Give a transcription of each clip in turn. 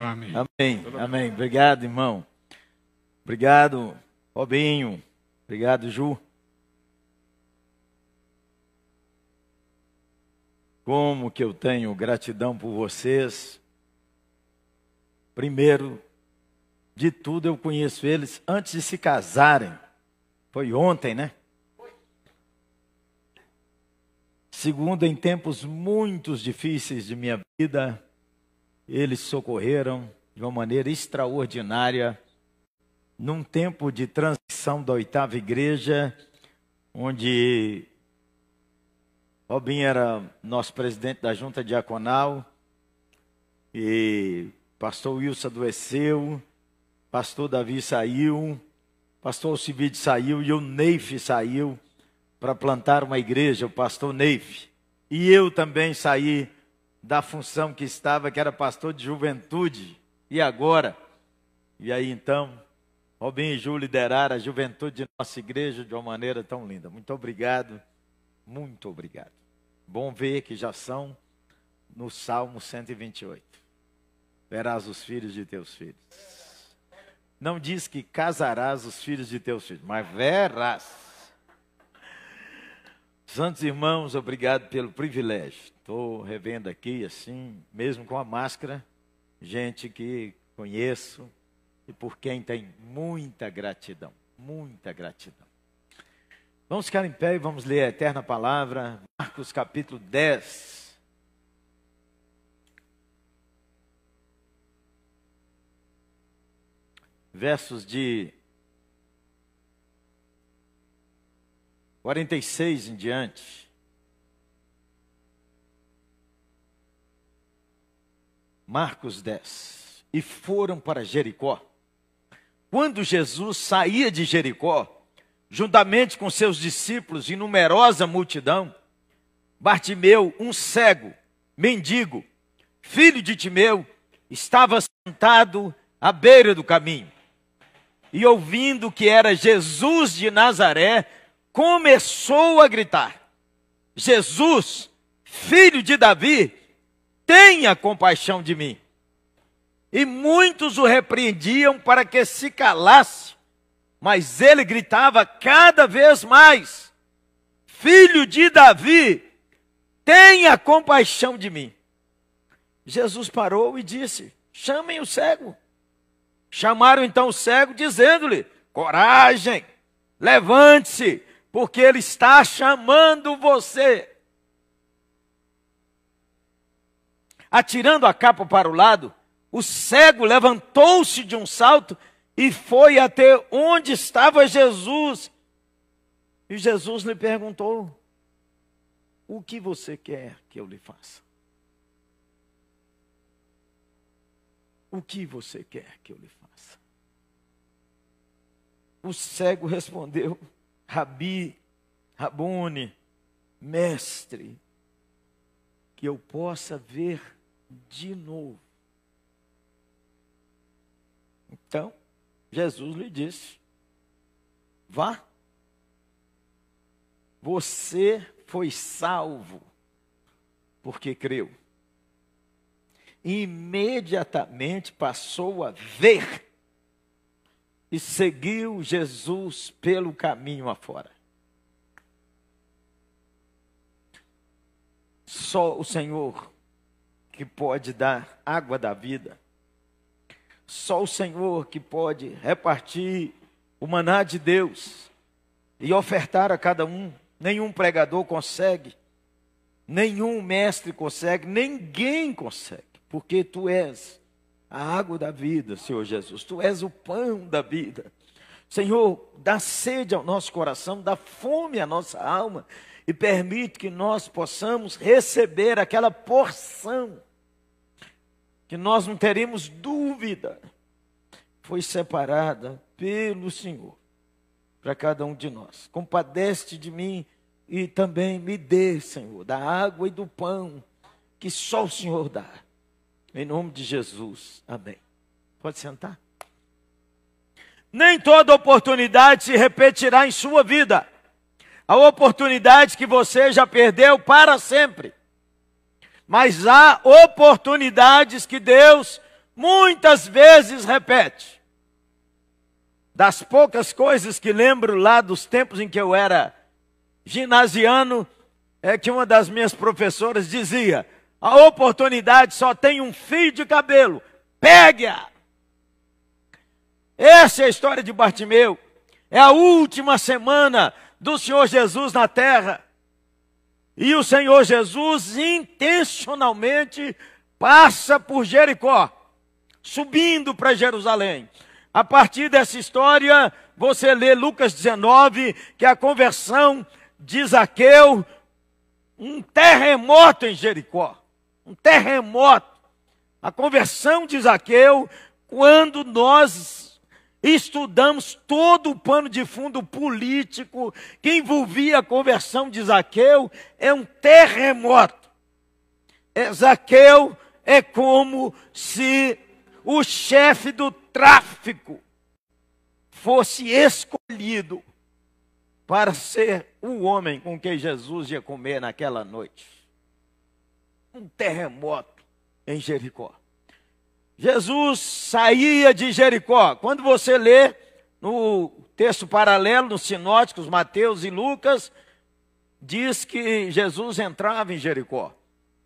Amém. Amém. Amém. Obrigado, irmão. Obrigado, Robinho. Obrigado, Ju. Como que eu tenho gratidão por vocês. Primeiro de tudo, eu conheço eles antes de se casarem. Foi ontem, né? Segundo, em tempos muito difíceis de minha vida, eles socorreram de uma maneira extraordinária num tempo de transição da 8ª igreja, onde Robinho era nosso presidente da junta diaconal e pastor Wilson adoeceu, pastor Davi saiu, pastor Alcivide saiu e o Neif saiu para plantar uma igreja, o pastor Neif. E eu também saí da função que estava, que era pastor de juventude. E agora? E aí então, Robinho e Ju lideraram a juventude de nossa igreja de uma maneira tão linda. Muito obrigado, muito obrigado. Bom ver que já são no Salmo 128. Verás os filhos de teus filhos. Não diz que casarás os filhos de teus filhos, mas verás. Santos irmãos, obrigado pelo privilégio. Estou revendo aqui, assim, mesmo com a máscara, gente que conheço e por quem tem muita gratidão, muita gratidão. Vamos ficar em pé e vamos ler a eterna palavra, Marcos capítulo 10. Versos de 46 em diante. Marcos 10. E foram para Jericó. Quando Jesus saía de Jericó, juntamente com seus discípulos e numerosa multidão, Bartimeu, um cego, mendigo, filho de Timeu, estava sentado à beira do caminho. E ouvindo que era Jesus de Nazaré, começou a gritar: Jesus, filho de Davi, tenha compaixão de mim. E muitos o repreendiam para que se calasse, mas ele gritava cada vez mais: Filho de Davi, tenha compaixão de mim. Jesus parou e disse: chamem o cego. Chamaram então o cego, dizendo-lhe: coragem, levante-se, porque ele está chamando você. Atirando a capa para o lado, o cego levantou-se de um salto e foi até onde estava Jesus. E Jesus lhe perguntou: o que você quer que eu lhe faça? O que você quer que eu lhe faça? O cego respondeu: Rabi, Rabone, mestre, que eu possa ver de novo. Então, Jesus lhe disse: vá, você foi salvo, porque creu. E imediatamente passou a ver e seguiu Jesus pelo caminho afora. Só o Senhor que pode dar água da vida. Só o Senhor que pode repartir o maná de Deus e ofertar a cada um. Nenhum pregador consegue, nenhum mestre consegue, ninguém consegue, porque Tu és a água da vida, Senhor Jesus. Tu és o pão da vida. Senhor, dá sede ao nosso coração, dá fome à nossa alma e permite que nós possamos receber aquela porção que nós não teremos dúvida, foi separada pelo Senhor para cada um de nós. Compadece-te de mim e também me dê, Senhor, da água e do pão que só o Senhor dá. Em nome de Jesus, amém. Pode sentar. Nem toda oportunidade se repetirá em sua vida. A oportunidade que você já perdeu para sempre. Mas há oportunidades que Deus muitas vezes repete. Das poucas coisas que lembro lá dos tempos em que eu era ginasiano, é que uma das minhas professoras dizia: a oportunidade só tem um fio de cabelo, pegue-a. Essa é a história de Bartimeu. É a última semana do Senhor Jesus na terra. E o Senhor Jesus intencionalmente passa por Jericó, subindo para Jerusalém. A partir dessa história, você lê Lucas 19, que é a conversão de Zaqueu, um terremoto em Jericó. Um terremoto. A conversão de Zaqueu, quando nós estudamos todo o pano de fundo político que envolvia a conversão de Zaqueu, é um terremoto. Zaqueu é como se o chefe do tráfico fosse escolhido para ser o homem com quem Jesus ia comer naquela noite. Um terremoto em Jericó. Jesus saía de Jericó. Quando você lê no texto paralelo, nos sinóticos, Mateus e Lucas, diz que Jesus entrava em Jericó.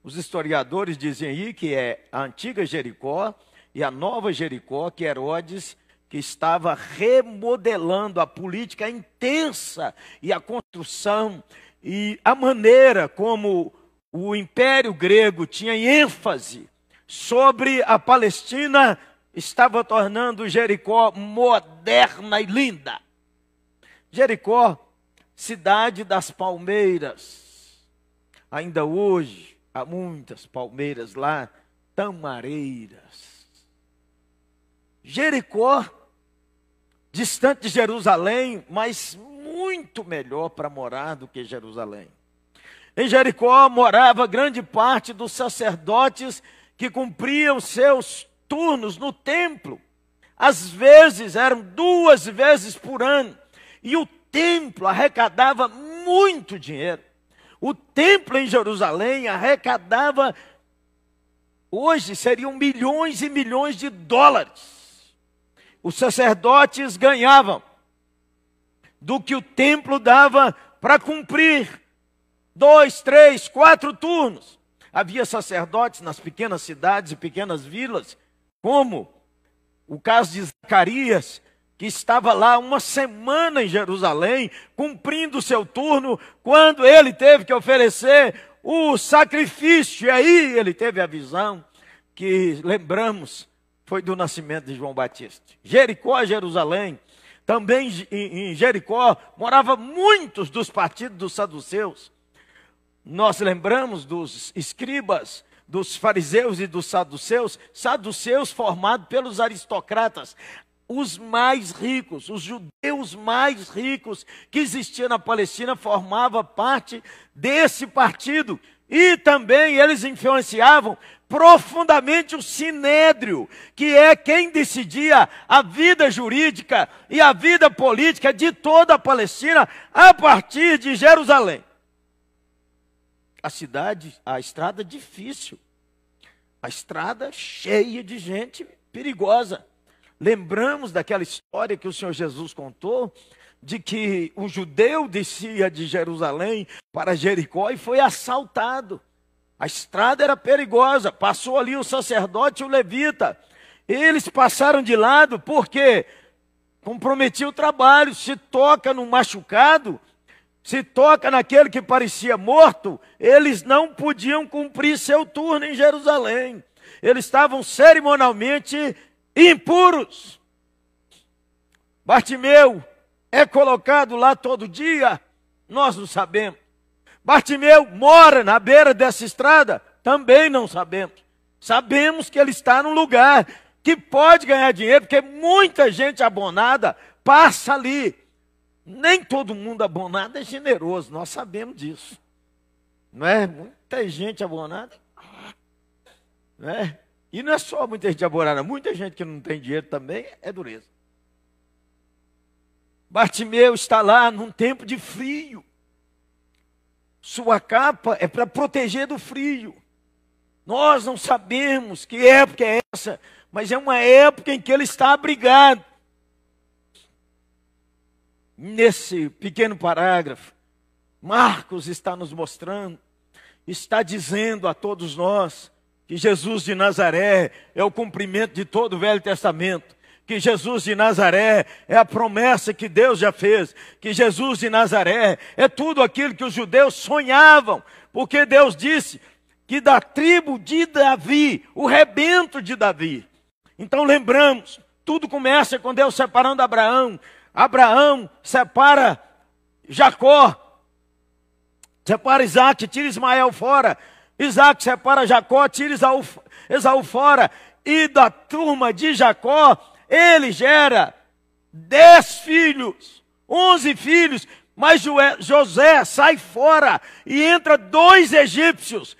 Os historiadores dizem aí que é a antiga Jericó e a nova Jericó, que Herodes, que estava remodelando a política intensa e a construção e a maneira como o Império Grego tinha ênfase sobre a Palestina, estava tornando Jericó moderna e linda. Jericó, cidade das palmeiras. Ainda hoje, há muitas palmeiras lá, tamareiras. Jericó, distante de Jerusalém, mas muito melhor para morar do que Jerusalém. Em Jericó morava grande parte dos sacerdotes que cumpriam seus turnos no templo. Às vezes, eram 2 vezes por ano. E o templo arrecadava muito dinheiro. O templo em Jerusalém arrecadava, hoje seriam milhões e milhões de dólares. Os sacerdotes ganhavam do que o templo dava para cumprir 2, 3, 4 turnos. Havia sacerdotes nas pequenas cidades e pequenas vilas, como o caso de Zacarias, que estava lá 1 semana em Jerusalém, cumprindo o seu turno, quando ele teve que oferecer o sacrifício. E aí ele teve a visão, que lembramos, foi do nascimento de João Batista. Jericó, Jerusalém. Também em Jericó moravam muitos dos partidos dos saduceus. Nós lembramos dos escribas, dos fariseus e dos saduceus, saduceus formados pelos aristocratas, os mais ricos, os judeus mais ricos que existiam na Palestina formavam parte desse partido. E também eles influenciavam profundamente o sinédrio, que é quem decidia a vida jurídica e a vida política de toda a Palestina a partir de Jerusalém. A cidade, a estrada difícil, a estrada cheia de gente perigosa. Lembramos daquela história que o Senhor Jesus contou, de que um judeu descia de Jerusalém para Jericó e foi assaltado. A estrada era perigosa, passou ali o sacerdote e o levita. Eles passaram de lado porque comprometia o trabalho. Se toca no machucado, se toca naquele que parecia morto, eles não podiam cumprir seu turno em Jerusalém. Eles estavam cerimonialmente impuros. Bartimeu é colocado lá todo dia? Nós não sabemos. Bartimeu mora na beira dessa estrada? Também não sabemos. Sabemos que ele está num lugar que pode ganhar dinheiro, porque muita gente abonada passa ali. Nem todo mundo abonado é generoso, nós sabemos disso. Não é? Muita gente abonada. Não é? E não é só muita gente abonada, muita gente que não tem dinheiro também é dureza. Bartimeu está lá num tempo de frio. Sua capa é para proteger do frio. Nós não sabemos que época é essa, mas é uma época em que ele está abrigado. Nesse pequeno parágrafo, Marcos está nos mostrando, está dizendo a todos nós que Jesus de Nazaré é o cumprimento de todo o Velho Testamento, que Jesus de Nazaré é a promessa que Deus já fez, que Jesus de Nazaré é tudo aquilo que os judeus sonhavam, porque Deus disse que da tribo de Davi, o rebento de Davi. Então lembramos, tudo começa com Deus separando Abraão. Abraão separa Jacó, separa Isaac, tira Ismael fora. Isaac separa Jacó, tira Esaú fora. E da turma de Jacó, ele gera 10 filhos, 11 filhos. Mas José sai fora e entra 2 egípcios,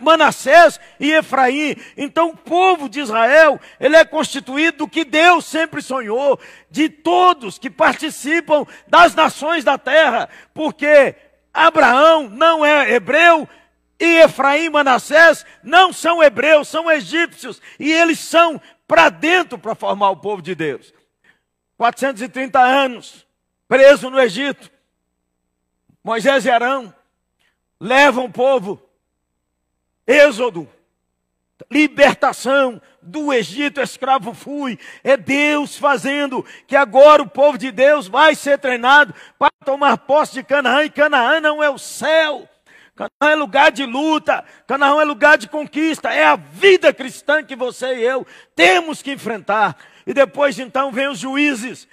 Manassés e Efraim. Então o povo de Israel, ele é constituído do que Deus sempre sonhou, de todos que participam das nações da terra, porque Abraão não é hebreu e Efraim e Manassés não são hebreus, são egípcios, e eles são para dentro para formar o povo de Deus. 430 anos preso no Egito, Moisés e Arão levam o povo, Êxodo, libertação do Egito, escravo fui. É Deus fazendo que agora o povo de Deus vai ser treinado para tomar posse de Canaã. E Canaã não é o céu, Canaã é lugar de luta, Canaã é lugar de conquista. É a vida cristã que você e eu temos que enfrentar. E depois então vem os juízes,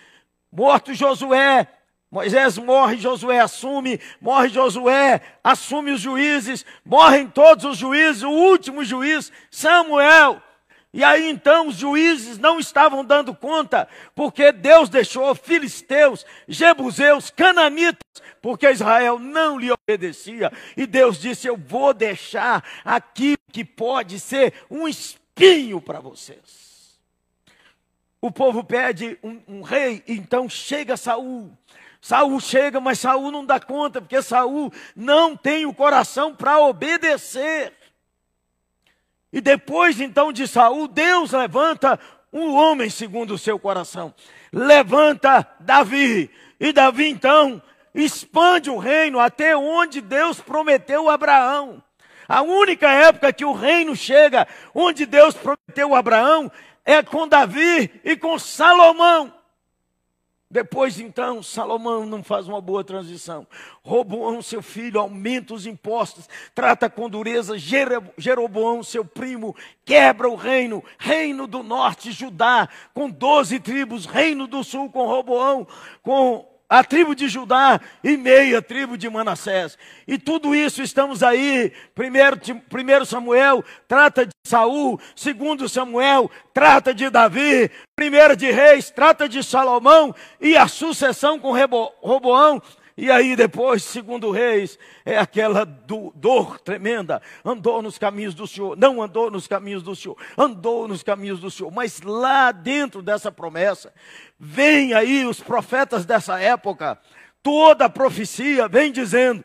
morto Josué, Moisés morre, Josué assume, morre Josué, assume os juízes, morrem todos os juízes, o último juiz, Samuel. E aí então os juízes não estavam dando conta, porque Deus deixou filisteus, jebuseus, cananitas, porque Israel não lhe obedecia. E Deus disse, eu vou deixar aquilo que pode ser um espinho para vocês. O povo pede um rei, então chega Saul. Saul chega, mas Saul não dá conta, porque Saul não tem o coração para obedecer. E depois então de Saul, Deus levanta um homem segundo o seu coração. Levanta Davi. E Davi então expande o reino até onde Deus prometeu a Abraão. A única época que o reino chega onde Deus prometeu a Abraão é com Davi e com Salomão. Depois, então, Salomão não faz uma boa transição. Roboão, seu filho, aumenta os impostos, trata com dureza. Jeroboão, seu primo, quebra o reino. Reino do norte, Judá, com 12 tribos. Reino do sul, com Roboão, com a tribo de Judá e meia tribo de Manassés. E tudo isso estamos aí. Primeiro Samuel trata de Saul, segundo Samuel trata de Davi, primeiro de Reis trata de Salomão e a sucessão com Roboão. E aí depois, segundo Reis, é aquela dor tremenda. Andou nos caminhos do Senhor, não andou nos caminhos do Senhor, andou nos caminhos do Senhor. Mas lá dentro dessa promessa, vem aí os profetas dessa época, toda a profecia vem dizendo,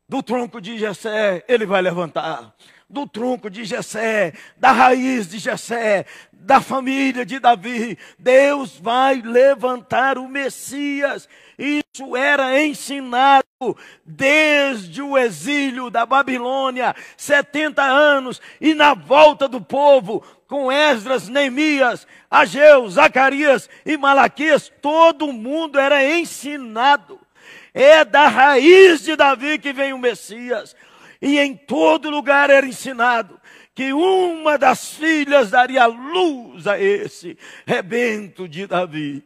do tronco de Jessé ele vai levantar. Do tronco de Jessé, da raiz de Jessé, da família de Davi, Deus vai levantar o Messias. Isso era ensinado desde o exílio da Babilônia, 70 anos, e na volta do povo, com Esdras, Neemias, Ageu, Zacarias e Malaquias, todo mundo era ensinado. É da raiz de Davi que vem o Messias. E em todo lugar era ensinado que uma das filhas daria luz a esse rebento de Davi.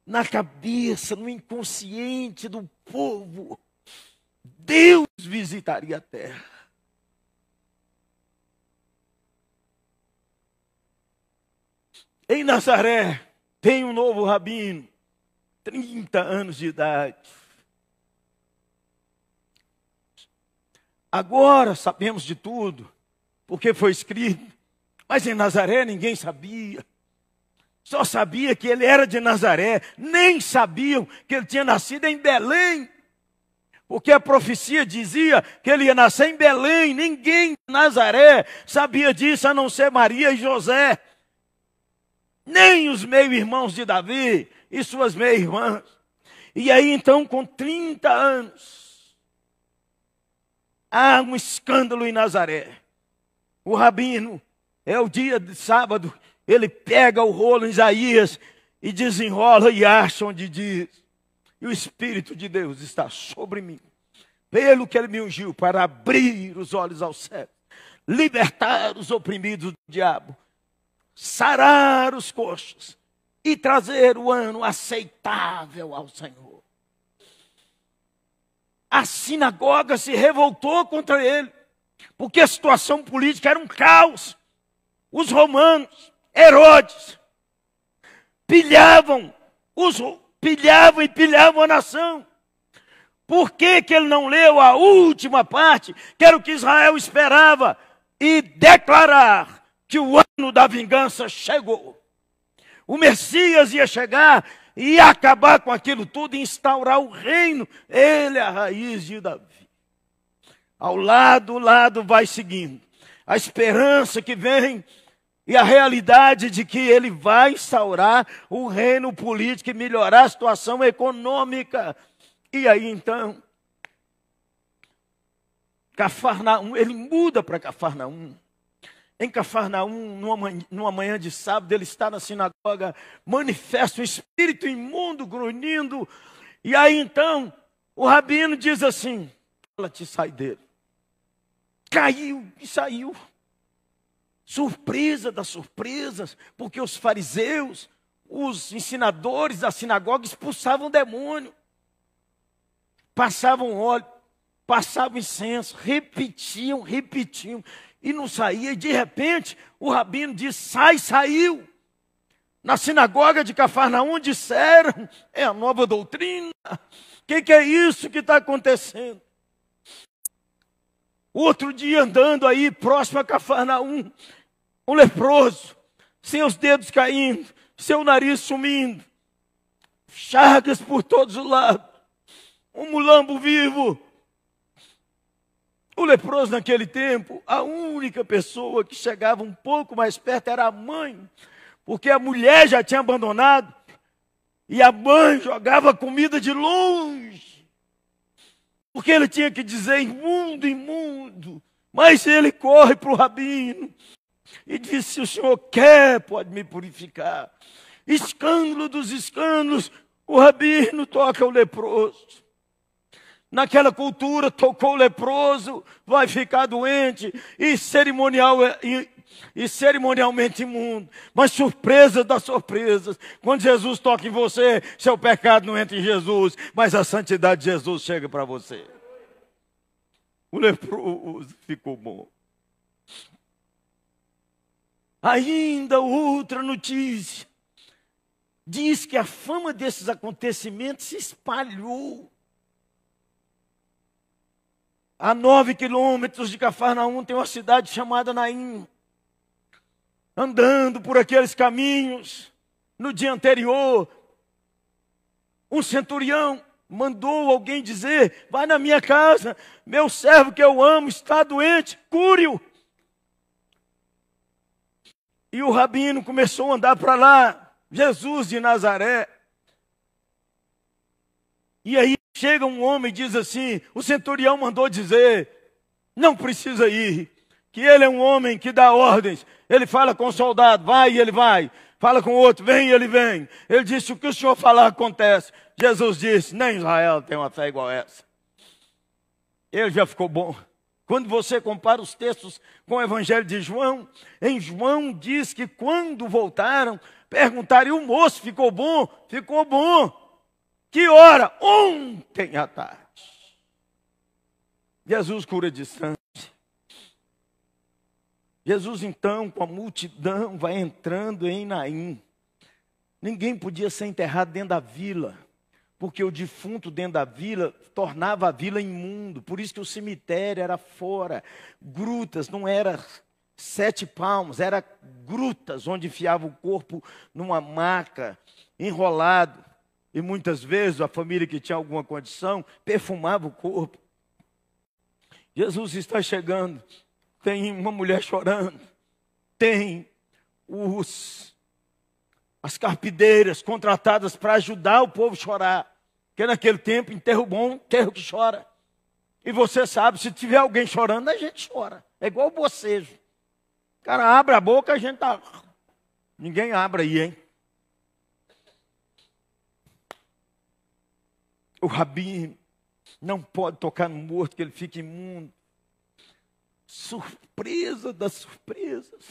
Na cabeça, no inconsciente do povo, Deus visitaria a terra. Em Nazaré, tem um novo rabino, 30 anos de idade. Agora sabemos de tudo, porque foi escrito. Mas em Nazaré ninguém sabia. Só sabia que ele era de Nazaré. Nem sabiam que ele tinha nascido em Belém. Porque a profecia dizia que ele ia nascer em Belém. Ninguém de Nazaré sabia disso, a não ser Maria e José. Nem os meio-irmãos de Davi e suas meia-irmãs. E aí então, com 30 anos, há um escândalo em Nazaré. O rabino, é o dia de sábado, ele pega o rolo em Isaías e desenrola e acha onde diz: e o Espírito de Deus está sobre mim, pelo que ele me ungiu para abrir os olhos aos céus, libertar os oprimidos do diabo, sarar os coxos e trazer o ano aceitável ao Senhor. A sinagoga se revoltou contra ele, porque a situação política era um caos. Os romanos, Herodes, pilhavam a nação. Por que ele não leu a última parte, que era o que Israel esperava, e declarar que o ano da vingança chegou? O Messias ia chegar e ia acabar com aquilo tudo e instaurar o reino. Ele é a raiz de Davi. Ao lado, o lado vai seguindo a esperança que vem e a realidade de que ele vai instaurar o reino político e melhorar a situação econômica. E aí então, Cafarnaum, ele muda para Cafarnaum. Em Cafarnaum, numa manhã de sábado, ele está na sinagoga, manifesta um espírito imundo grunhindo. E aí então, o rabino diz assim: fala-te, sai dele. Caiu e saiu. Surpresa das surpresas, porque os fariseus, os ensinadores da sinagoga expulsavam o demônio. Passavam óleo, passavam incenso, repetiam. E não saía, e de repente o rabino diz: saiu. Na sinagoga de Cafarnaum disseram: é a nova doutrina. O que é isso que está acontecendo? Outro dia andando aí próximo a Cafarnaum, um leproso, seus dedos caindo, seu nariz sumindo, chagas por todos os lados, um mulambo vivo. O leproso naquele tempo, a única pessoa que chegava um pouco mais perto era a mãe, porque a mulher já tinha abandonado, e a mãe jogava comida de longe, porque ele tinha que dizer: imundo, imundo. Mas ele corre para o rabino e diz: se o senhor quer, pode me purificar. Escândalo dos escândalos, o rabino toca o leproso. Naquela cultura, tocou o leproso, vai ficar doente e cerimonialmente imundo. Mas surpresa das surpresas, quando Jesus toca em você, seu pecado não entra em Jesus, mas a santidade de Jesus chega para você. O leproso ficou bom. Ainda outra notícia, diz que a fama desses acontecimentos se espalhou. A 9 quilômetros de Cafarnaum tem uma cidade chamada Naim. Andando por aqueles caminhos, no dia anterior, um centurião mandou alguém dizer: vai na minha casa, meu servo que eu amo está doente, cure-o. E o rabino começou a andar para lá, Jesus de Nazaré. E aí chega um homem e diz assim: o centurião mandou dizer, não precisa ir, que ele é um homem que dá ordens. Ele fala com o soldado, vai e ele vai. Fala com o outro, vem e ele vem. Ele disse: o que o senhor falar acontece. Jesus disse: nem Israel tem uma fé igual a essa. Ele já ficou bom. Quando você compara os textos com o Evangelho de João, em João diz que quando voltaram, perguntaram: e o moço ficou bom? Ficou bom. Que hora? Ontem à tarde. Jesus cura distante. Jesus então, com a multidão, vai entrando em Naim. Ninguém podia ser enterrado dentro da vila, porque o defunto dentro da vila tornava a vila imundo. Por isso que o cemitério era fora. Grutas, não era 7 palmos, era grutas, onde enfiava o corpo numa maca, enrolado. E muitas vezes a família que tinha alguma condição perfumava o corpo. Jesus está chegando, tem uma mulher chorando, tem as carpideiras contratadas para ajudar o povo a chorar. Porque naquele tempo, enterro bom, enterro que chora. E você sabe, se tiver alguém chorando, a gente chora. É igual o bocejo. O cara abre a boca, a gente tá... Ninguém abre aí, hein? O rabino não pode tocar no morto, que ele fica imundo. Surpresa das surpresas.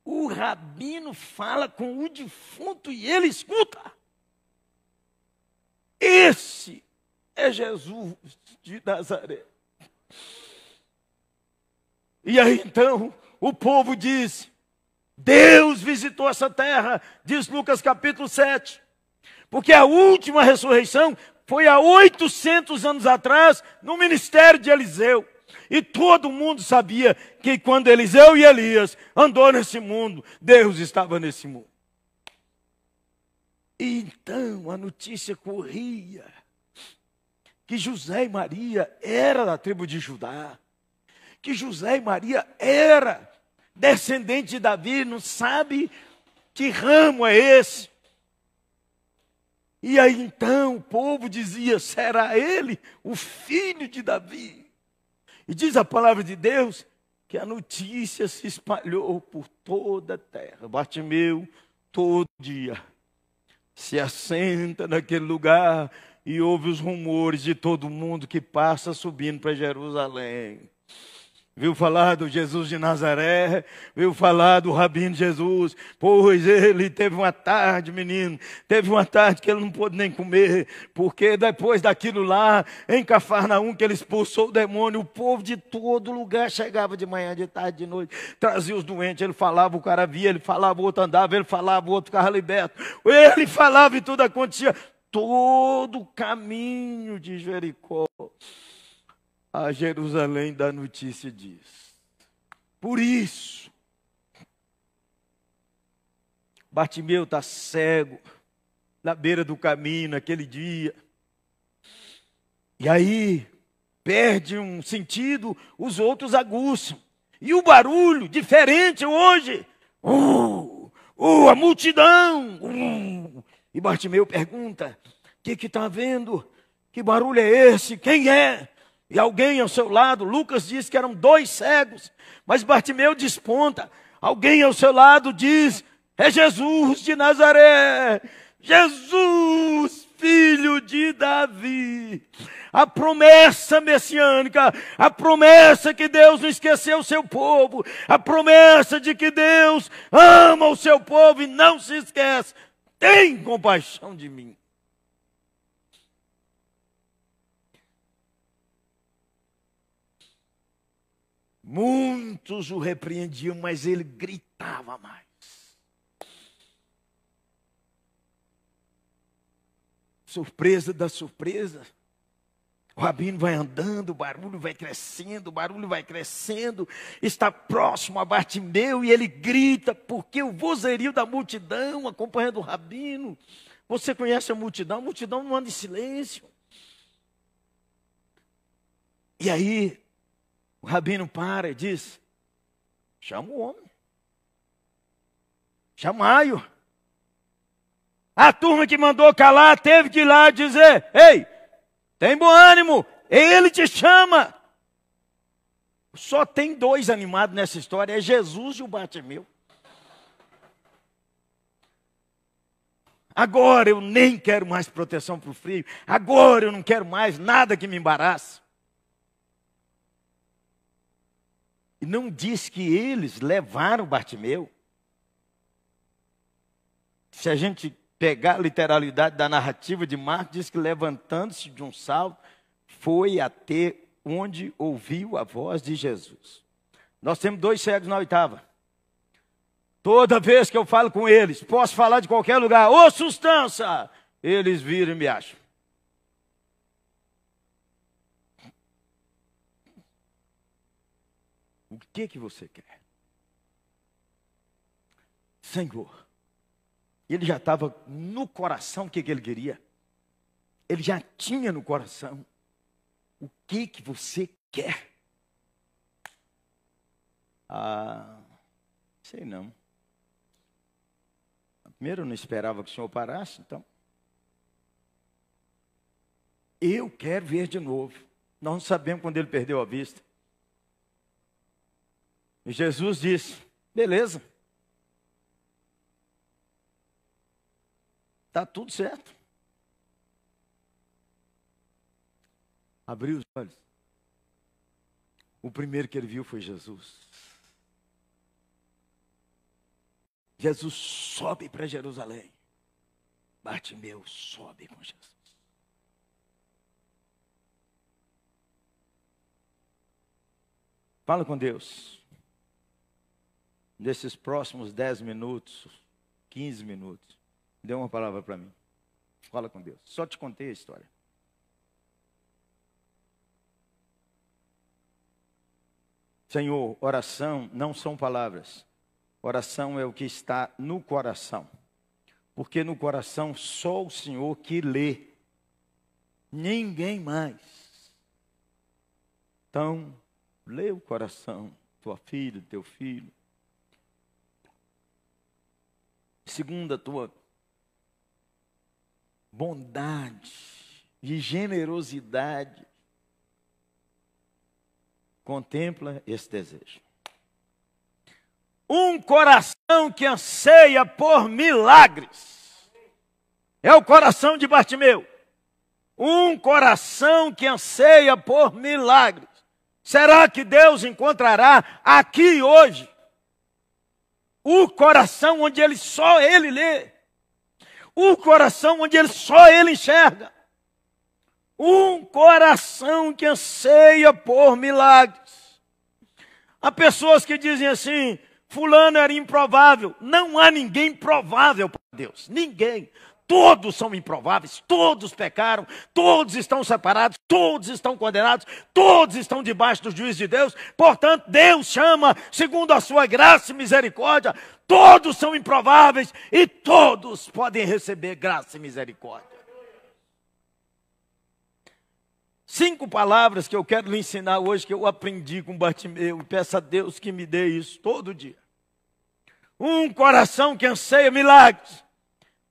O rabino fala com o defunto e ele escuta. Esse é Jesus de Nazaré. E aí então o povo diz: Deus visitou essa terra, diz Lucas capítulo 7. Porque a última ressurreição foi há 800 anos atrás, no ministério de Eliseu. E todo mundo sabia que quando Eliseu e Elias andou nesse mundo, Deus estava nesse mundo. E então a notícia corria que José e Maria era da tribo de Judá. Que José e Maria era descendente de Davi, não sabe que ramo é esse. E aí então o povo dizia: será ele o filho de Davi? E diz a palavra de Deus que a notícia se espalhou por toda a terra. Bartimeu, todo dia, se assenta naquele lugar e ouve os rumores de todo mundo que passa subindo para Jerusalém. Viu falar do Jesus de Nazaré, viu falar do Rabino Jesus, pois ele teve uma tarde, menino, teve uma tarde que ele não pôde nem comer, porque depois daquilo lá, em Cafarnaum, que ele expulsou o demônio, o povo de todo lugar chegava de manhã, de tarde, de noite, trazia os doentes, ele falava, o cara via, ele falava, o outro andava, ele falava, o outro ficava liberto, ele falava e tudo acontecia, todo o caminho de Jericó a Jerusalém da notícia diz. Por isso, Bartimeu está cego, na beira do caminho, naquele dia. E aí, perde um sentido, os outros aguçam. E o barulho, diferente hoje. A multidão. E Bartimeu pergunta: o que está havendo? Que barulho é esse? Quem é? E alguém ao seu lado, Lucas diz que eram 2 cegos, mas Bartimeu desponta. Alguém ao seu lado diz: é Jesus de Nazaré, Jesus, filho de Davi. A promessa messiânica, a promessa que Deus não esqueceu o seu povo, a promessa de que Deus ama o seu povo e não se esquece. Tem compaixão de mim. Muitos o repreendiam, mas ele gritava mais. Surpresa da surpresa. O rabino vai andando, o barulho vai crescendo, o barulho vai crescendo. Está próximo a Bartimeu e ele grita, porque o vozerio da multidão acompanhando o rabino. Você conhece a multidão não anda em silêncio. E aí, o rabino para e diz: chama o homem. Chamai-o. A turma que mandou calar teve que ir lá dizer: ei, tem bom ânimo, ele te chama. Só tem 2 animados nessa história, é Jesus e o Bartimeu. Agora eu nem quero mais proteção para o frio. Agora eu não quero mais nada que me embarace. E não diz que eles levaram Bartimeu. Se a gente pegar a literalidade da narrativa de Marcos, diz que levantando-se de um salto, foi até onde ouviu a voz de Jesus. Nós temos 2 cegos na 8ª. Toda vez que eu falo com eles, posso falar de qualquer lugar, ô sustância, eles viram e me acham. O que você quer? Senhor. Ele já estava no coração o que ele queria. Ele já tinha no coração o que você quer. Sei não. Primeiro eu não esperava que o senhor parasse, então. Eu quero ver de novo. Nós não sabemos quando ele perdeu a vista. E Jesus disse, beleza. Está tudo certo. Abriu os olhos. O primeiro que ele viu foi Jesus. Jesus sobe para Jerusalém. Bartimeu sobe com Jesus. Fala com Deus. Nesses próximos 10 minutos, 15 minutos, dê uma palavra para mim. Fala com Deus. Só te contei a história. Senhor, oração não são palavras. Oração é o que está no coração. Porque no coração só o Senhor que lê. Ninguém mais. Então, lê o coração, tua filha, teu filho. Segundo a tua bondade e generosidade, contempla esse desejo. Um coração que anseia por milagres. É o coração de Bartimeu. Um coração que anseia por milagres. Será que Deus encontrará aqui hoje o coração onde só Ele lê? O coração onde só Ele enxerga? Um coração que anseia por milagres. Há pessoas que dizem assim, fulano era improvável. Não há ninguém provável para Deus. Ninguém. Todos são improváveis, todos pecaram, todos estão separados, todos estão condenados, todos estão debaixo do juízo de Deus. Portanto, Deus chama, segundo a sua graça e misericórdia, todos são improváveis e todos podem receber graça e misericórdia. 5 palavras que eu quero lhe ensinar hoje, que eu aprendi com Bartimeu, e peço a Deus que me dê isso todo dia. Um coração que anseia milagres.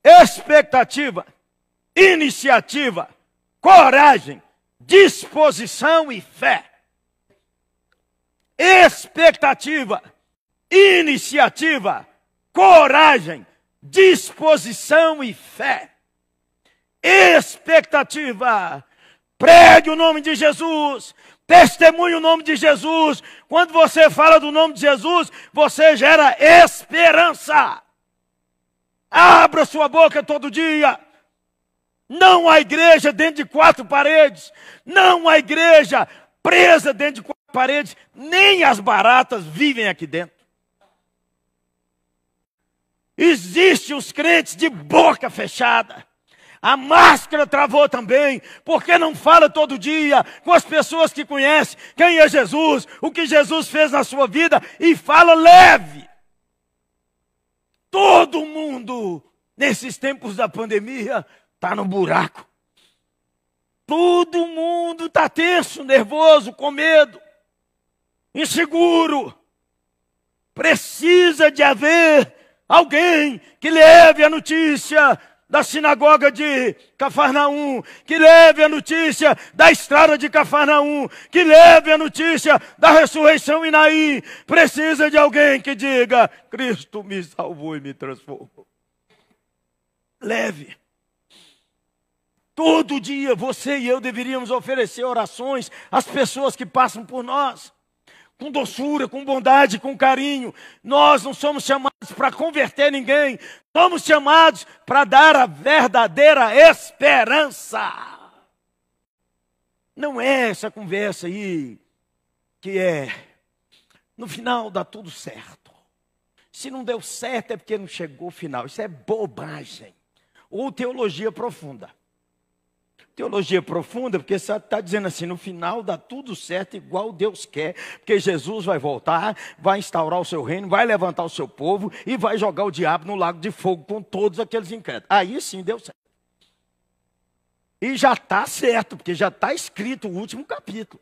Expectativa, iniciativa, coragem, disposição e fé. Expectativa, iniciativa, coragem, disposição e fé. Expectativa, pregue o nome de Jesus, testemunhe o nome de Jesus. Quando você fala do nome de Jesus, você gera esperança. Abra sua boca todo dia. Não há igreja dentro de 4 paredes. Não há igreja presa dentro de 4 paredes. Nem as baratas vivem aqui dentro. Existem os crentes de boca fechada. A máscara travou também. Porque não fala todo dia com as pessoas que conhecem quem é Jesus, o que Jesus fez na sua vida, e fala leve. Todo mundo, nesses tempos da pandemia, está no buraco. Todo mundo está tenso, nervoso, com medo, inseguro. Precisa de haver alguém que leve a notícia da sinagoga de Cafarnaum, que leve a notícia da estrada de Cafarnaum, que leve a notícia da ressurreição em Naim. Precisa de alguém que diga, Cristo me salvou e me transformou. Leve. Todo dia você e eu deveríamos oferecer orações às pessoas que passam por nós. Com doçura, com bondade, com carinho. Nós não somos chamados para converter ninguém. Somos chamados para dar a verdadeira esperança. Não é essa conversa aí que no final dá tudo certo. Se não deu certo é porque não chegou ao final. Isso é bobagem. Ou teologia profunda. Teologia profunda, porque você está dizendo assim, no final dá tudo certo igual Deus quer, porque Jesus vai voltar, vai instaurar o seu reino, vai levantar o seu povo e vai jogar o diabo no lago de fogo com todos aqueles incrédulos. Aí sim deu certo. E já está certo, porque já está escrito o último capítulo.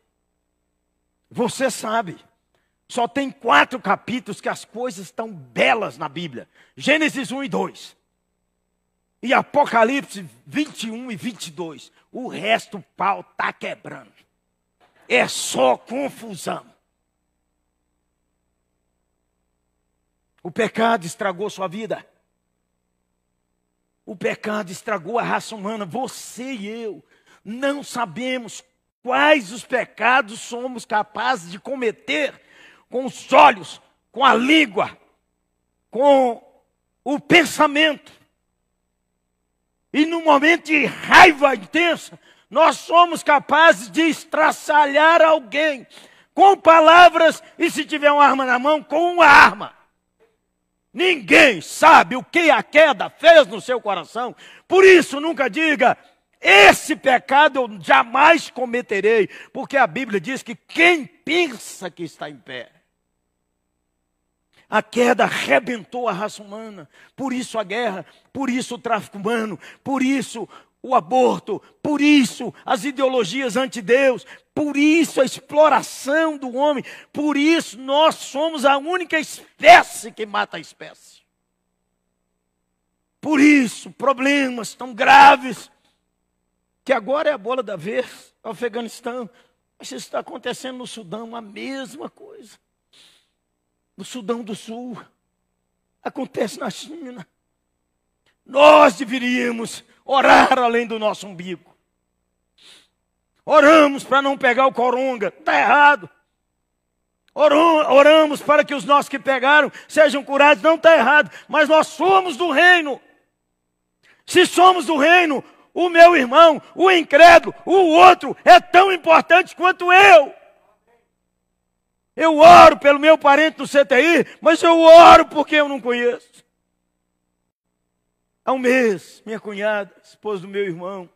Você sabe, só tem 4 capítulos que as coisas estão belas na Bíblia. Gênesis 1 e 2. E Apocalipse 21 e 22. O resto o pau está quebrando. É só confusão. O pecado estragou sua vida. O pecado estragou a raça humana. Você e eu não sabemos quais os pecados somos capazes de cometer com os olhos, com a língua, com o pensamento. E no momento de raiva intensa, nós somos capazes de estraçalhar alguém com palavras e, se tiver uma arma na mão, com uma arma. Ninguém sabe o que a queda fez no seu coração. Por isso, nunca diga, esse pecado eu jamais cometerei. Porque a Bíblia diz que quem pensa que está em pé. A queda arrebentou a raça humana. Por isso a guerra, por isso o tráfico humano, por isso o aborto, por isso as ideologias anti-Deus, por isso a exploração do homem, por isso nós somos a única espécie que mata a espécie. Por isso, problemas tão graves, que agora é a bola da vez, no Afeganistão, mas isso está acontecendo no Sudão, a mesma coisa. No Sudão do Sul, acontece na China. Nós deveríamos orar além do nosso umbigo. Oramos para não pegar o coronga, está errado. Oramos para que os nossos que pegaram sejam curados, não está errado. Mas nós somos do reino. Se somos do reino, o meu irmão, o incrédulo, o outro é tão importante quanto eu. Eu oro pelo meu parente no CTI, mas eu oro porque eu não conheço. Há um mês, minha cunhada, esposa do meu irmão,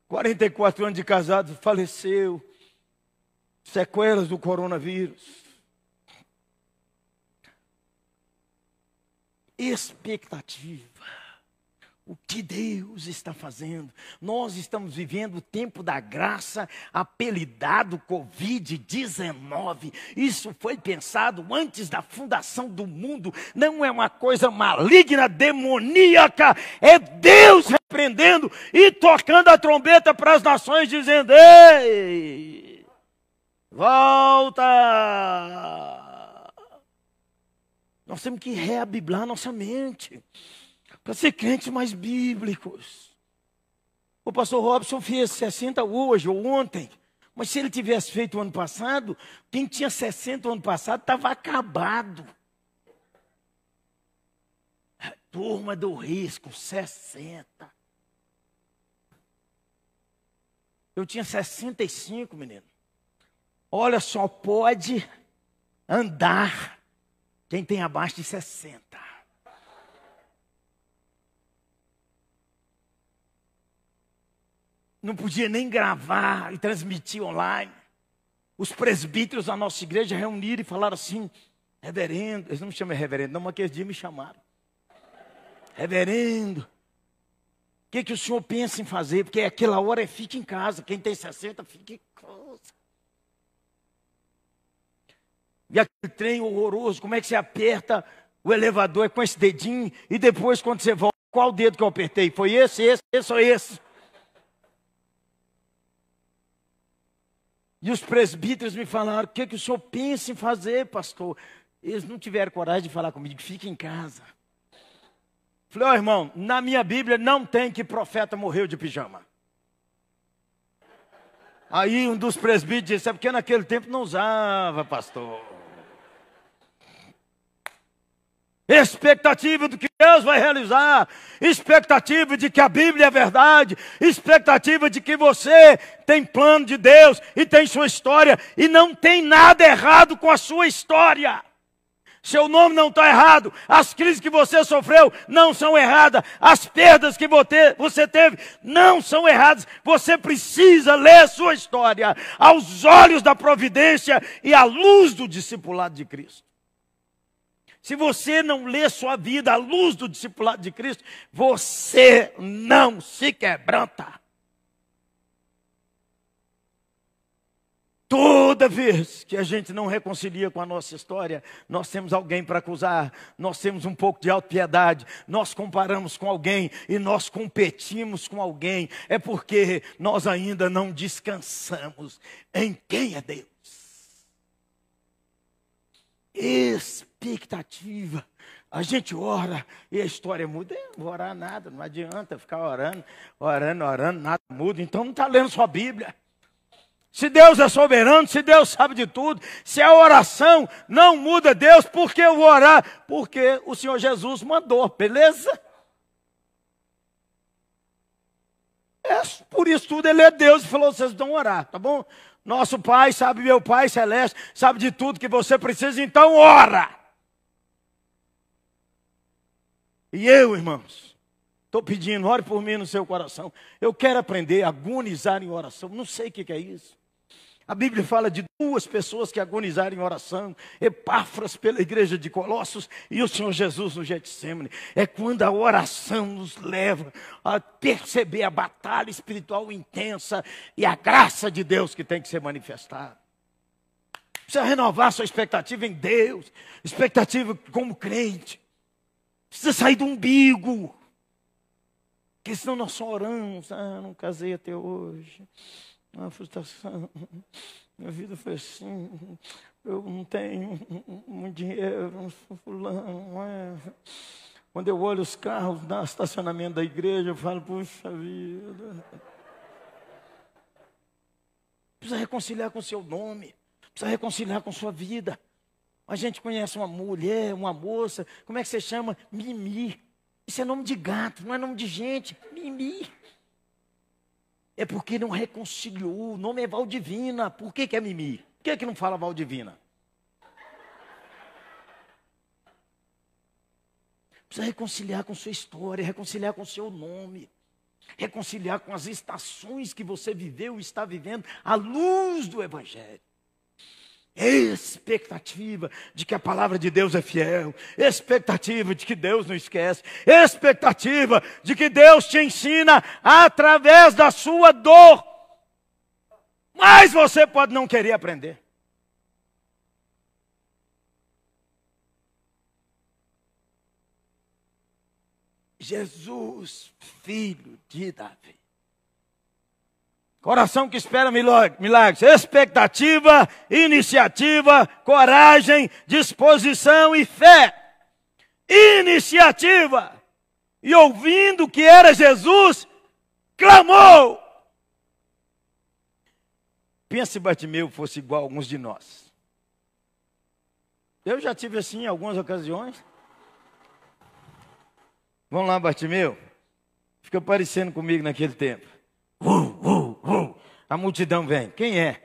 44 anos de casado, faleceu. Sequelas do coronavírus. Expectativa. O que Deus está fazendo? Nós estamos vivendo o tempo da graça, apelidado Covid-19. Isso foi pensado antes da fundação do mundo. Não é uma coisa maligna, demoníaca. É Deus repreendendo e tocando a trombeta para as nações, dizendo: ei, volta! Nós temos que reabiblar nossa mente. Para ser crentes mais bíblicos. O pastor Robson fez 60 hoje ou ontem. Mas se ele tivesse feito o ano passado, quem tinha 60 o ano passado estava acabado. Turma do risco, 60. Eu tinha 65, menino. Olha, só pode andar quem tem abaixo de 60. Não podia nem gravar e transmitir online. Os presbíteros da nossa igreja reuniram e falaram assim: reverendo, eles não me chamam reverendo, não, mas aquele dia me chamaram. Reverendo, o que o senhor pensa em fazer? Porque aquela hora fica em casa, quem tem 60 fica em casa. E aquele trem horroroso, como é que você aperta o elevador? É com esse dedinho, e depois quando você volta, qual dedo que eu apertei? Foi esse ou esse? E os presbíteros me falaram: o que o senhor pensa em fazer, pastor? Eles não tiveram coragem de falar comigo, fica em casa. Falei: ó, irmão, na minha Bíblia não tem que profeta morreu de pijama. Aí um dos presbíteros disse: é porque naquele tempo não usava, pastor. Expectativa do que Deus vai realizar, expectativa de que a Bíblia é verdade, expectativa de que você tem plano de Deus e tem sua história, e não tem nada errado com a sua história. Seu nome não está errado. As crises que você sofreu não são erradas. As perdas que você teve não são erradas. Você precisa ler sua história aos olhos da providência e à luz do discipulado de Cristo. Se você não lê sua vida à luz do discipulado de Cristo, você não se quebranta. Toda vez que a gente não reconcilia com a nossa história, nós temos alguém para acusar, nós temos um pouco de autopiedade, nós comparamos com alguém e nós competimos com alguém. É porque nós ainda não descansamos em quem é Deus. Expectativa. A gente ora e a história muda. Eu não vou orar nada, não adianta ficar orando, nada muda. Então não está lendo sua Bíblia. Se Deus é soberano, se Deus sabe de tudo, se a oração não muda Deus, por que eu vou orar? Porque o Senhor Jesus mandou, beleza? Por isso tudo ele é Deus e falou, vocês vão orar, tá bom? Nosso Pai sabe, meu Pai Celeste, sabe de tudo que você precisa, então ora. E eu, irmãos, estou pedindo, ore por mim no seu coração. Eu quero aprender a agonizar em oração, não sei o que é isso. A Bíblia fala de duas pessoas que agonizaram em oração, Epáfras pela igreja de Colossos e o Senhor Jesus no Getsêmani. É quando a oração nos leva a perceber a batalha espiritual intensa e a graça de Deus que tem que ser manifestada. Precisa renovar sua expectativa em Deus, expectativa como crente. Precisa sair do umbigo, porque senão nós só oramos, não casei até hoje. Uma frustração, minha vida foi assim, eu não tenho muito dinheiro, não sou fulano. Quando eu olho os carros no estacionamento da igreja, eu falo, puxa vida. Precisa reconciliar com o seu nome, precisa reconciliar com sua vida. A gente conhece uma mulher, uma moça, como é que você chama? Mimi. Isso é nome de gato, não é nome de gente, Mimi. É porque não reconciliou, o nome é Valdivina. Por que é Mimi? Por que não fala Valdivina? Precisa reconciliar com sua história, reconciliar com seu nome. Reconciliar com as estações que você viveu e está vivendo à luz do Evangelho. Expectativa de que a palavra de Deus é fiel, expectativa de que Deus não esquece, expectativa de que Deus te ensina através da sua dor. Mas você pode não querer aprender. Jesus, filho de Davi. Coração que espera milagres, expectativa, iniciativa, coragem, disposição e fé. Iniciativa. E ouvindo que era Jesus, clamou. Pensa se Bartimeu fosse igual a alguns de nós. Eu já tive assim em algumas ocasiões. Vamos lá, Bartimeu. Fica parecendo comigo naquele tempo. A multidão vem. Quem é?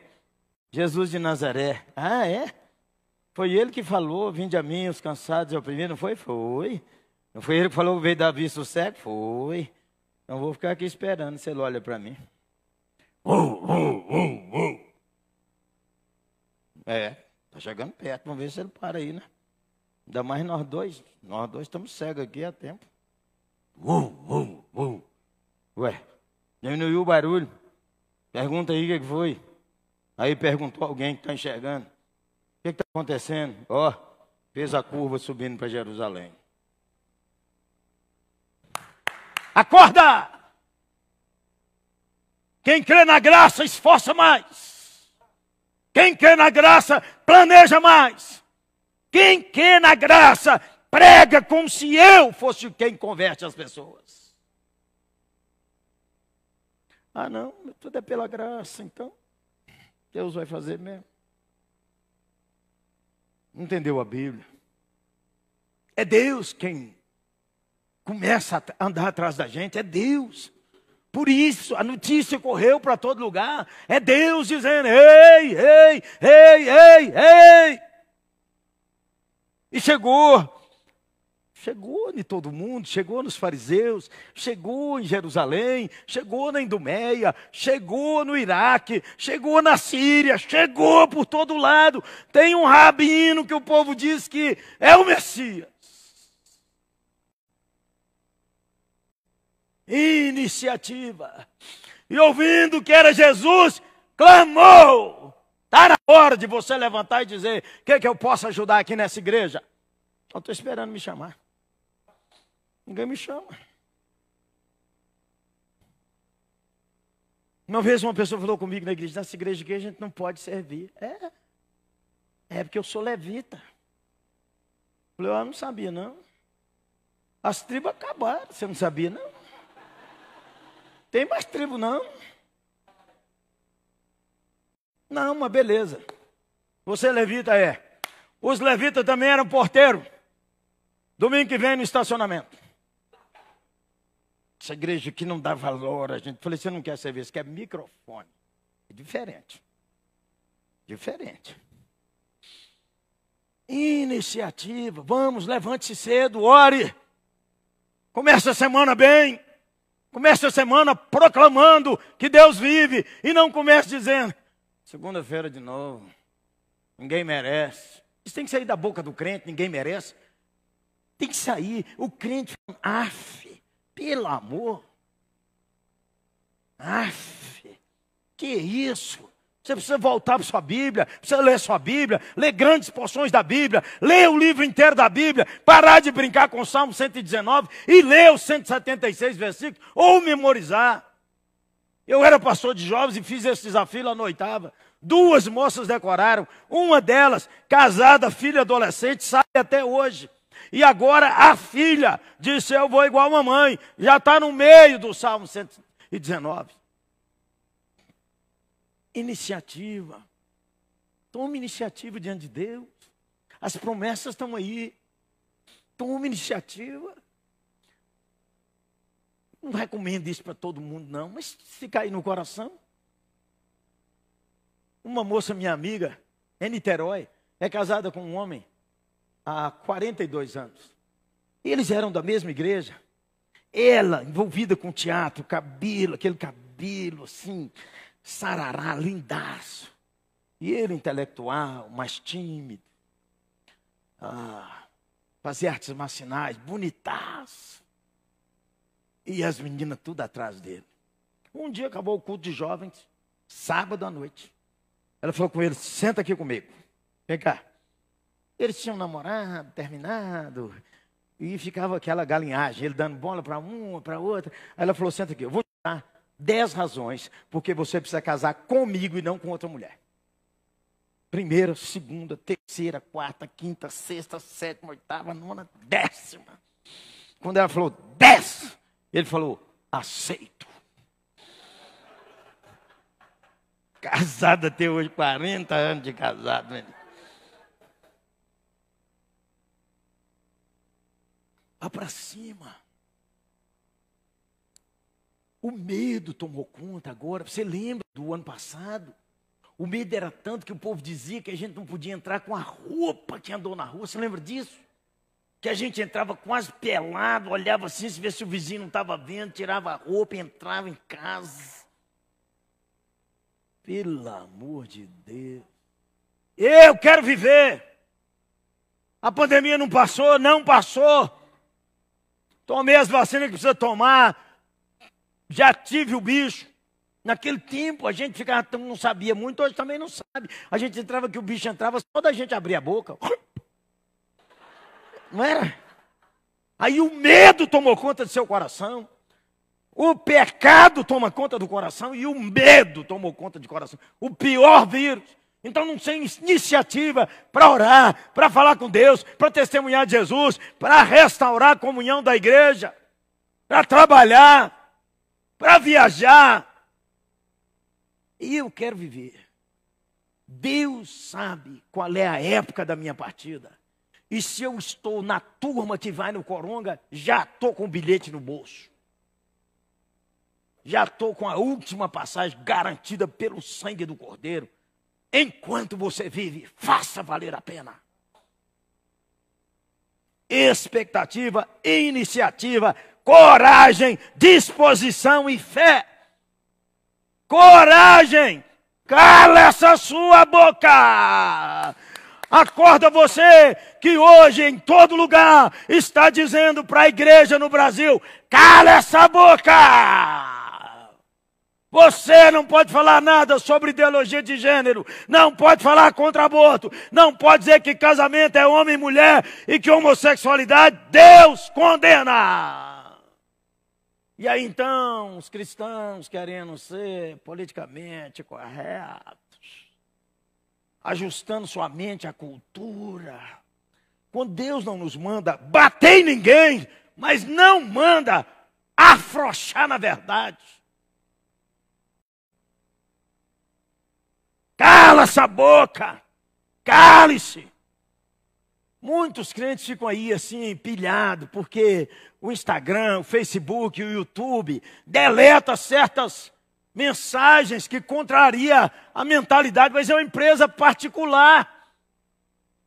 Jesus de Nazaré. Ah, é? Foi ele que falou, vinde a mim os cansados e oprimidos. Não foi? Foi. Não foi ele que falou, veio dar vista o cego? Foi. Então vou ficar aqui esperando se ele olha para mim. É, tá chegando perto. Vamos ver se ele para aí, né? Ainda mais nós dois. Nós dois estamos cegos aqui há tempo. Ué, diminuiu o barulho. Pergunta aí o que foi. Aí perguntou alguém que está enxergando. O que está acontecendo? Ó, fez a curva subindo para Jerusalém. Acorda! Quem crê na graça, esforça mais. Quem crê na graça, planeja mais. Quem crê na graça, prega como se eu fosse quem converte as pessoas. Ah, não, tudo é pela graça, então Deus vai fazer mesmo. Não entendeu a Bíblia? É Deus quem começa a andar atrás da gente, é Deus. Por isso, a notícia correu para todo lugar. É Deus dizendo, ei, ei, ei, ei, ei. E chegou em todo mundo, chegou nos fariseus, chegou em Jerusalém, chegou na Idumeia, chegou no Iraque, chegou na Síria, chegou por todo lado. Tem um rabino que o povo diz que é o Messias. Iniciativa. E ouvindo que era Jesus, clamou. Está na hora de você levantar e dizer: o que eu posso ajudar aqui nessa igreja? Eu estou esperando me chamar. Ninguém me chama. Uma vez uma pessoa falou comigo na igreja: nessa igreja aqui a gente não pode servir. É porque eu sou levita. Eu falei: eu não sabia não. As tribos acabaram, você não sabia não? Tem mais tribo não? Não, mas beleza. Você é levita? É. Os levitas também eram porteiros. Domingo que vem no estacionamento. Essa igreja aqui não dá valor a gente. Falei: você não quer servir, você quer microfone. É diferente. Diferente. Iniciativa. Vamos, levante-se cedo, ore. Comece a semana bem. Comece a semana proclamando que Deus vive. E não comece dizendo: segunda-feira de novo. Ninguém merece. Isso tem que sair da boca do crente, ninguém merece. Tem que sair. O crente fala: pelo amor. Que isso? Você precisa voltar para sua Bíblia, precisa ler sua Bíblia, ler grandes porções da Bíblia, ler o livro inteiro da Bíblia, parar de brincar com o Salmo 119 e ler os 176 versículos, ou memorizar. Eu era pastor de jovens e fiz esse desafio lá na 8ª. 2 moças decoraram, uma delas, casada, filha adolescente, sabe até hoje. E agora a filha disse: eu vou igual a mamãe, já está no meio do Salmo 119. Iniciativa. Tome iniciativa diante de Deus. As promessas estão aí. Tome iniciativa. Não recomendo isso para todo mundo não, mas se cair no coração. Uma moça, minha amiga, em Niterói, é casada com um homem há 42 anos. Eles eram da mesma igreja. Ela, envolvida com teatro, cabelo, aquele cabelo assim, sarará, lindaço. E ele, intelectual, mais tímido. Fazia artes marciais, bonitaço. E as meninas tudo atrás dele. Um dia acabou o culto de jovens, sábado à noite. Ela falou com ele: senta aqui comigo. Vem cá. Eles tinham namorado, terminado. E ficava aquela galinhagem, ele dando bola para uma, para outra. Aí ela falou: senta aqui, eu vou te dar 10 razões porque você precisa casar comigo e não com outra mulher. 1ª, 2ª, 3ª, 4ª, 5ª, 6ª, 7ª, 8ª, 9ª, 10ª. Quando ela falou 10, ele falou: aceito. Casado até hoje, 40 anos de casado. Né? Vá para cima. O medo tomou conta agora. Você lembra do ano passado? O medo era tanto que o povo dizia que a gente não podia entrar com a roupa que andou na rua. Você lembra disso? Que a gente entrava quase pelado, olhava assim, se vê se o vizinho não estava vendo, tirava a roupa e entrava em casa. Pelo amor de Deus. Eu quero viver. A pandemia não passou, não passou. Tomei as vacinas que precisa tomar. Já tive o bicho. Naquele tempo a gente ficava, não sabia muito, hoje também não sabe. A gente entrava que o bicho entrava, só da gente abrir a boca. Não era? Aí o medo tomou conta do seu coração. O pecado toma conta do coração e o medo tomou conta do coração. O pior vírus. Então não tem iniciativa para orar, para falar com Deus, para testemunhar de Jesus, para restaurar a comunhão da igreja, para trabalhar, para viajar. E eu quero viver. Deus sabe qual é a época da minha partida. E se eu estou na turma que vai no Coronga, já estou com o bilhete no bolso. Já estou com a última passagem garantida pelo sangue do Cordeiro. Enquanto você vive, faça valer a pena. expectativa, iniciativa, coragem, disposição e fé. Coragem! Cala essa sua boca! Acorda você que hoje em todo lugar está dizendo para a igreja no Brasil: cala essa boca! Você não pode falar nada sobre ideologia de gênero, não pode falar contra aborto, não pode dizer que casamento é homem e mulher e que homossexualidade Deus condena. E aí então os cristãos querendo ser politicamente corretos, ajustando sua mente à cultura. Quando Deus não nos manda bater em ninguém, mas não manda afrouxar na verdade. Cala essa boca! Cale-se! Muitos crentes ficam aí assim, pilhados, porque o Instagram, o Facebook, o YouTube deleta certas mensagens que contraria a mentalidade, mas é uma empresa particular.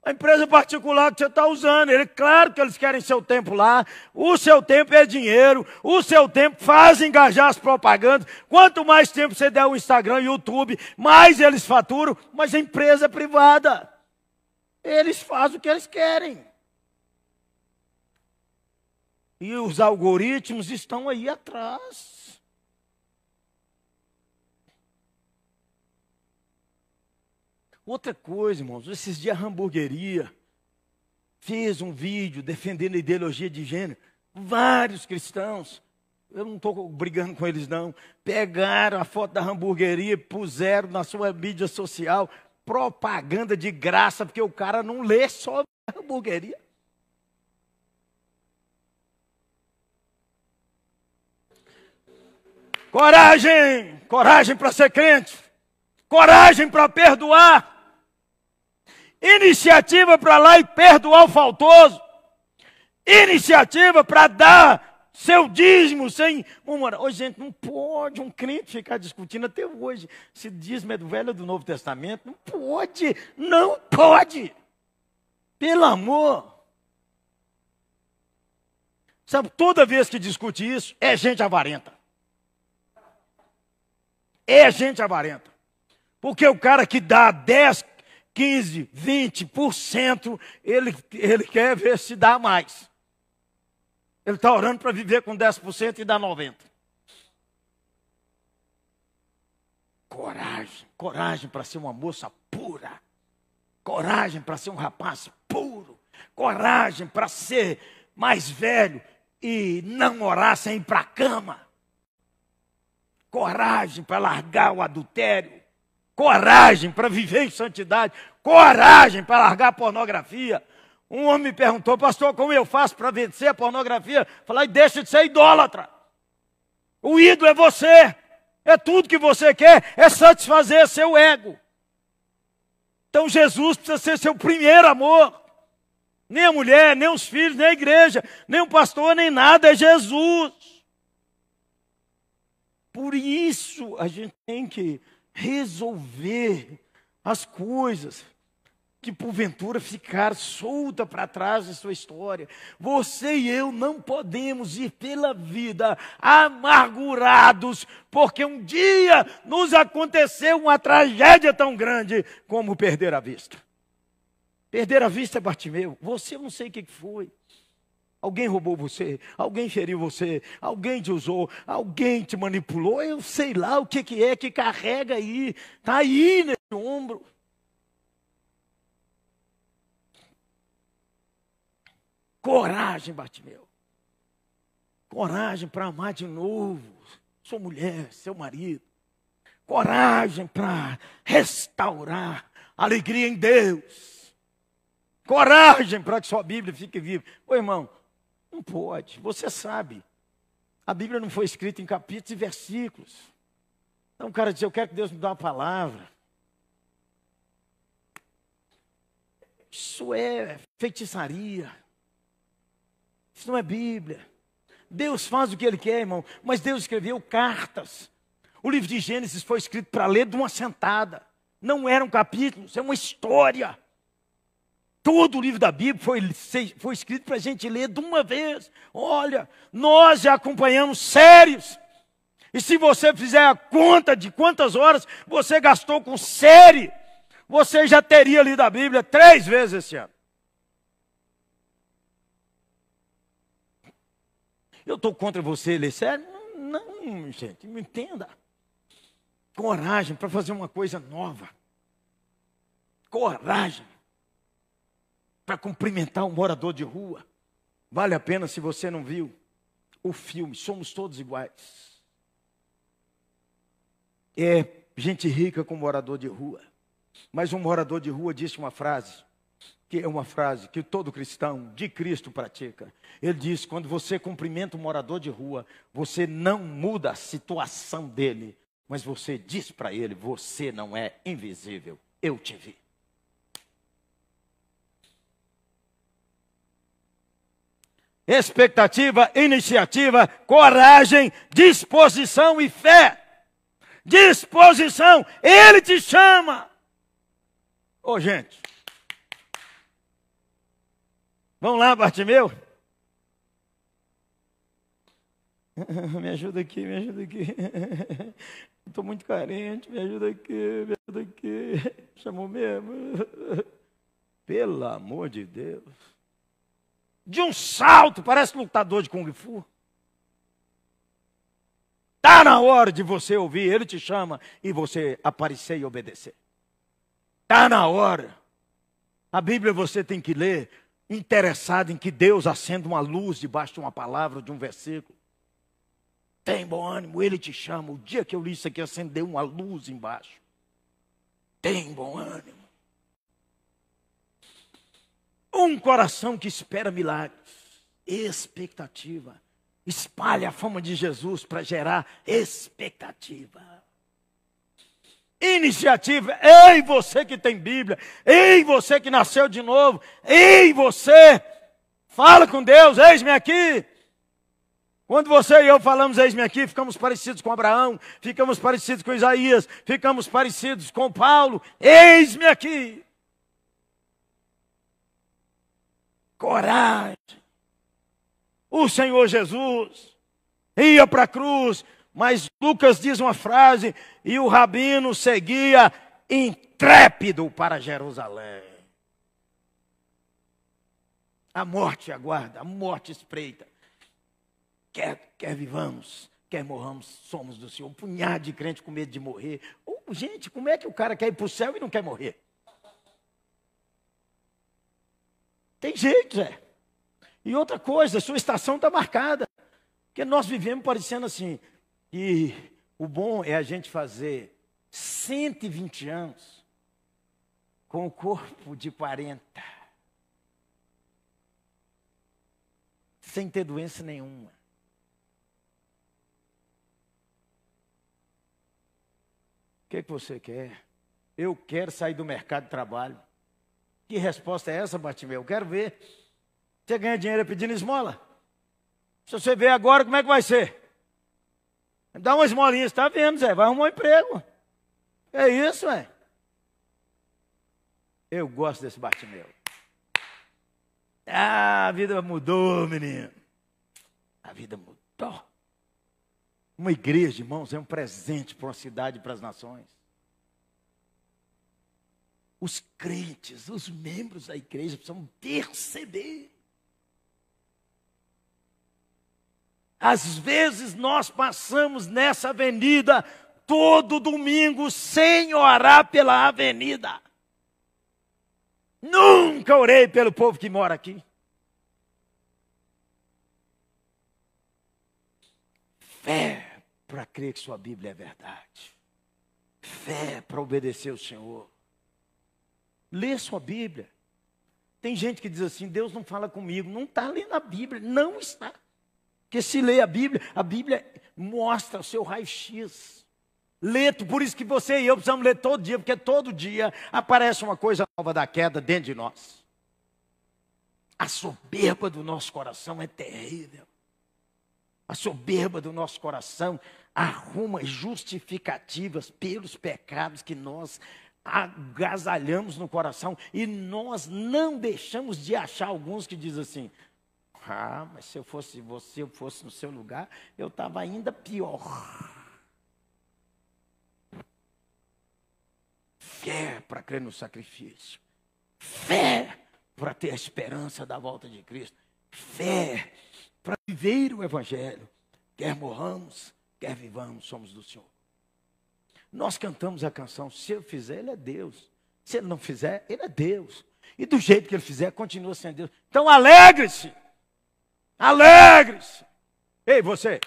A empresa particular que você está usando. Claro que eles querem seu tempo lá. O seu tempo é dinheiro. O seu tempo faz engajar as propagandas. Quanto mais tempo você der ao Instagram e YouTube, mais eles faturam. Mas a empresa é privada. Eles fazem o que eles querem. E os algoritmos estão aí atrás. Outra coisa, irmãos, esses dias a hamburgueria fez um vídeo defendendo a ideologia de gênero. Vários cristãos, eu não estou brigando com eles não, pegaram a foto da hamburgueria e puseram na sua mídia social, propaganda de graça, porque o cara não lê só a hamburgueria. Coragem! Coragem para ser crente! Coragem para perdoar! Iniciativa para lá e perdoar o faltoso. Iniciativa para dar seu dízimo sem murmurar. Hoje, gente, não pode um crente ficar discutindo até hoje se dízimo é do Velho ou do Novo Testamento. Não pode, não pode. Pelo amor. Sabe, toda vez que discute isso, é gente avarenta. É gente avarenta. Porque o cara que dá 10, 15, 20%, ele quer ver se dá mais. Ele está orando para viver com 10% e dá 90%. Coragem, coragem para ser uma moça pura. Coragem para ser um rapaz puro. Coragem para ser mais velho e não orar sem ir para a cama. Coragem para largar o adultério. Coragem para viver em santidade. Coragem para largar a pornografia. Um homem me perguntou: pastor, como eu faço para vencer a pornografia? Falei: deixa de ser idólatra. O ídolo é você. É tudo que você quer, é satisfazer seu ego. Então Jesus precisa ser seu primeiro amor. Nem a mulher, nem os filhos, nem a igreja, nem o pastor, nem nada, é Jesus. Por isso a gente tem que resolver as coisas que porventura ficaram soltas para trás da sua história. Você e eu não podemos ir pela vida amargurados, porque um dia nos aconteceu uma tragédia tão grande como perder a vista. Perder a vista é Bartimeu. Você, eu não sei o que foi. Alguém roubou você, alguém feriu você, alguém te usou, alguém te manipulou, eu sei lá o que é que carrega aí, está aí nesse ombro. Coragem, Bartimeu. Coragem para amar de novo sua mulher, seu marido. Coragem para restaurar a alegria em Deus. Coragem para que sua Bíblia fique viva. Ô irmão, não pode, você sabe. A Bíblia não foi escrita em capítulos e versículos. Então o cara diz: eu quero que Deus me dê uma palavra. Isso é feitiçaria. Isso não é Bíblia. Deus faz o que Ele quer, irmão. Mas Deus escreveu cartas. O livro de Gênesis foi escrito para ler de uma sentada. Não eram capítulos, é uma história. Todo o livro da Bíblia foi escrito para a gente ler de uma vez. Olha, nós já acompanhamos séries. E se você fizer a conta de quantas horas você gastou com série, você já teria lido a Bíblia 3 vezes esse ano. Eu estou contra você ler série? Não, gente, me entenda. Coragem para fazer uma coisa nova. Coragem para cumprimentar um morador de rua. Vale a pena se você não viu o filme Somos Todos Iguais. É gente rica com morador de rua. Mas um morador de rua disse uma frase, que é uma frase que todo cristão de Cristo pratica. Ele diz: quando você cumprimenta um morador de rua, você não muda a situação dele, mas você diz para ele: você não é invisível, eu te vi. Expectativa, iniciativa, coragem, disposição e fé. Disposição, Ele te chama. Ô, gente, vamos lá, Bartimeu? Me ajuda aqui, me ajuda aqui. Estou muito carente, me ajuda aqui, me ajuda aqui. Chamou mesmo. Pelo amor de Deus. De um salto, parece lutador de Kung Fu. Está na hora de você ouvir, Ele te chama e você aparecer e obedecer. Está na hora. A Bíblia você tem que ler interessado em que Deus acenda uma luz debaixo de uma palavra, de um versículo. Tem bom ânimo, Ele te chama. O dia que eu li isso aqui, acendeu uma luz embaixo. Tem bom ânimo. Um coração que espera milagres. Expectativa. Espalhe a fama de Jesus para gerar expectativa. Iniciativa. Ei, você que tem Bíblia. Ei, você que nasceu de novo. Ei, você. Fala com Deus. Eis-me aqui. Quando você e eu falamos eis-me aqui, ficamos parecidos com Abraão. Ficamos parecidos com Isaías. Ficamos parecidos com Paulo. Eis-me aqui. Coragem. O Senhor Jesus ia para a cruz, mas Lucas diz uma frase, e o rabino seguia intrépido para Jerusalém. A morte aguarda, a morte espreita. Quer vivamos, quer morramos, somos do Senhor. Um punhado de crente com medo de morrer. Gente, como é que o cara quer ir para o céu e não quer morrer? Tem jeito, Zé. E outra coisa, a sua estação está marcada. Porque nós vivemos parecendo assim. E o bom é a gente fazer 120 anos com o corpo de 40. Sem ter doença nenhuma. O que você quer? Eu quero sair do mercado de trabalho. Que resposta é essa, Bartimeu? Eu quero ver. Você ganha dinheiro pedindo esmola? Se você ver agora, como é que vai ser? Dá uma esmolinha, você está vendo, Zé? Vai arrumar um emprego. É isso, é. Eu gosto desse Bartimeu. Ah, a vida mudou, menino. A vida mudou. Uma igreja, irmãos, é um presente para uma cidade e para as nações. Os crentes, os membros da igreja precisam perceber. Às vezes nós passamos nessa avenida todo domingo sem orar pela avenida. Nunca orei pelo povo que mora aqui. Fé para crer que sua Bíblia é verdade. Fé para obedecer ao Senhor. Lê sua Bíblia. Tem gente que diz assim, Deus não fala comigo. Não está lendo a Bíblia, não está. Porque se lê a Bíblia mostra o seu raio-x. Lê, por isso que você e eu precisamos ler todo dia, porque todo dia aparece uma coisa nova da queda dentro de nós. A soberba do nosso coração é terrível. A soberba do nosso coração arruma justificativas pelos pecados que nós agasalhamos no coração e nós não deixamos de achar alguns que dizem assim: ah, mas se eu fosse você, eu fosse no seu lugar, eu estava ainda pior. Fé para crer no sacrifício. Fé para ter a esperança da volta de Cristo. Fé para viver o Evangelho. Quer morramos, quer vivamos, somos do Senhor. Nós cantamos a canção: se eu fizer, Ele é Deus. Se Ele não fizer, Ele é Deus. E do jeito que Ele fizer, continua sendo Deus. Então alegre-se. Alegre-se. Ei, você.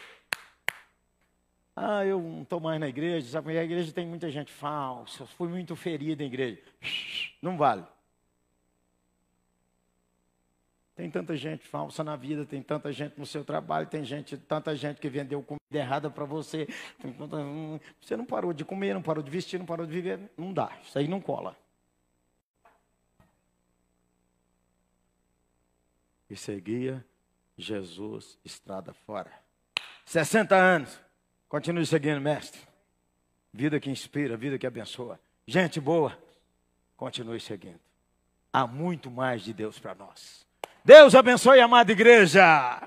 Ah, eu não estou mais na igreja, sabe? A igreja tem muita gente falsa. Fui muito ferido em igreja. Não vale. Tem tanta gente falsa na vida, tem tanta gente no seu trabalho, tem tanta gente que vendeu comida errada para você. Você não parou de comer, não parou de vestir, não parou de viver. Não dá, isso aí não cola. E seguia Jesus estrada fora. 60 anos, continue seguindo, mestre. Vida que inspira, vida que abençoa. Gente boa, continue seguindo. Há muito mais de Deus para nós. Deus abençoe a amada igreja.